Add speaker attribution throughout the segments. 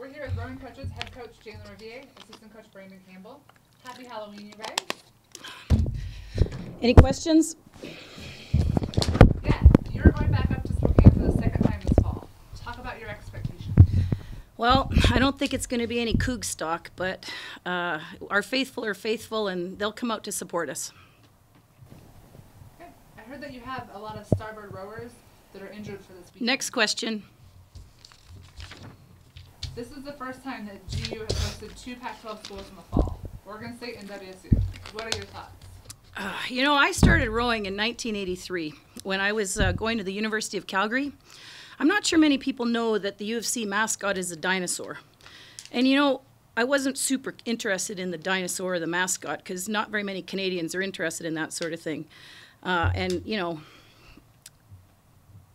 Speaker 1: We're here with rowing coaches, head coach Jalen Riviere, assistant coach Brandon Campbell. Happy Halloween, you guys.
Speaker 2: Any questions?
Speaker 1: Yeah, you're going back up to Spokane for the second time this fall. Talk about your expectations.
Speaker 2: Well, I don't think it's going to be any Coug stock, but our faithful are faithful, and they'll come out to support us.
Speaker 1: Okay. I heard that you have a lot of starboard rowers that are injured for this weekend.
Speaker 2: Next question.
Speaker 1: This is the first time that GU has hosted two Pac-12 schools in the fall, Oregon State and WSU. What are your thoughts?
Speaker 2: You know, I started rowing in 1983 when I was going to the University of Calgary. I'm not sure many people know that the U of C mascot is a dinosaur. And you know, I wasn't super interested in the dinosaur or the mascot because not very many Canadians are interested in that sort of thing. And you know,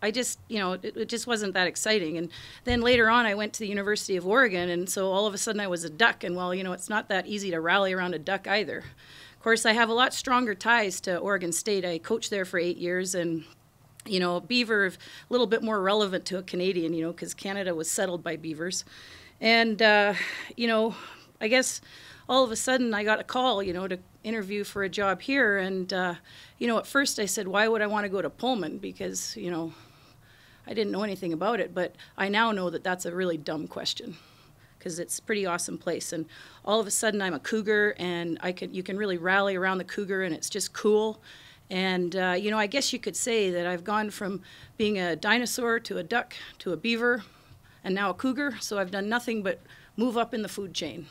Speaker 2: it just wasn't that exciting. And then later on, I went to the University of Oregon, and so all of a sudden I was a duck. And well, you know, it's not that easy to rally around a duck either. Of course, I have a lot stronger ties to Oregon State. I coached there for 8 years, and you know, beaver, a little bit more relevant to a Canadian, you know, because Canada was settled by beavers. And, you know, I guess all of a sudden I got a call, you know, to interview for a job here. And, you know, at first I said, why would I want to go to Pullman? Because, you know, I didn't know anything about it. But I now know that that's a really dumb question because it's a pretty awesome place. And all of a sudden I'm a cougar, and you can really rally around the cougar, and it's just cool. And, you know, I guess you could say that I've gone from being a dinosaur to a duck to a beaver and now a cougar, so I've done nothing but move up in the food chain.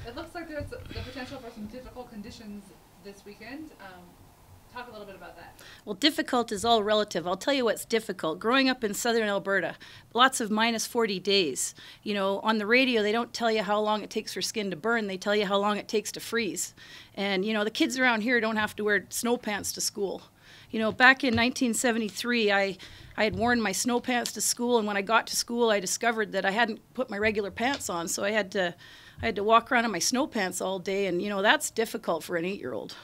Speaker 1: It looks like there's the potential for some difficult conditions this weekend. Talk a little bit about that.
Speaker 2: Well, difficult is all relative. I'll tell you what's difficult. Growing up in southern Alberta, lots of minus 40 days. You know, on the radio, they don't tell you how long it takes for skin to burn. They tell you how long it takes to freeze. And, you know, the kids around here don't have to wear snow pants to school. You know, back in 1973, I had worn my snow pants to school, and when I got to school, I discovered that I hadn't put my regular pants on, so I had to walk around in my snow pants all day, and, you know, that's difficult for an 8-year-old.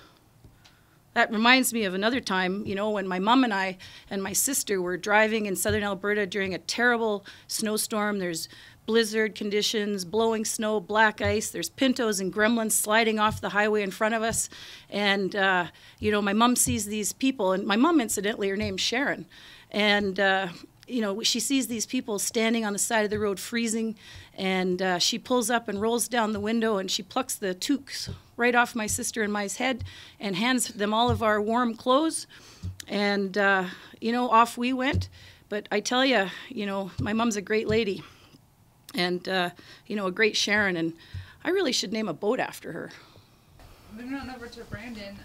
Speaker 2: That reminds me of another time, you know, when my mom and I and my sister were driving in southern Alberta during a terrible snowstorm. There's blizzard conditions, blowing snow, black ice. There's pintos and gremlins sliding off the highway in front of us. And, you know, my mom sees these people. And my mom, incidentally, her name's Sharon. And, you know, she sees these people standing on the side of the road freezing. And she pulls up and rolls down the window, and she plucks the toques right off my sister and my's head and hands them all of our warm clothes. And, you know, off we went. But I tell you, you know, my mom's a great lady. And, you know, a great Sharon, and I really should name a boat after her.
Speaker 1: Moving on over to Brandon,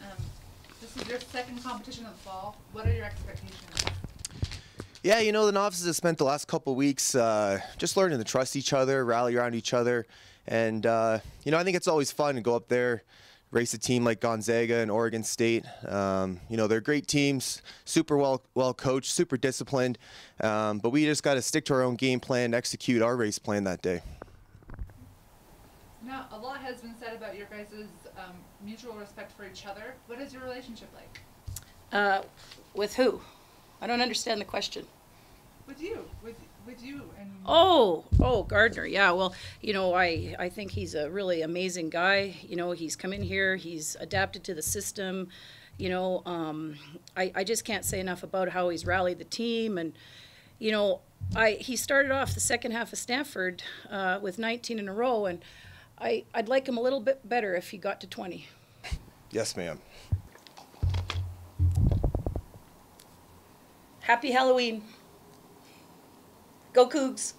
Speaker 1: this is your second competition of the fall. What are your expectations?
Speaker 3: Yeah, you know, the novices have spent the last couple of weeks just learning to trust each other, rally around each other. And, you know, I think it's always fun to go up there, race a team like Gonzaga and Oregon State. You know, they're great teams, super well coached, super disciplined. But we just got to stick to our own game plan, execute our race plan that day.
Speaker 1: Now, a lot has been said about your guys' mutual respect for each other. What is your relationship like?
Speaker 2: With who? I don't understand the question.
Speaker 1: With you. With you. And
Speaker 2: Oh, Gardner. Yeah, well, you know, I think he's a really amazing guy. You know, he's come in here, he's adapted to the system. You know, I just can't say enough about how he's rallied the team. And, you know, he started off the second half of Stanford with 19 in a row, and I'd like him a little bit better if he got to 20.
Speaker 3: Yes, ma'am.
Speaker 2: Happy Halloween. Go Cougs.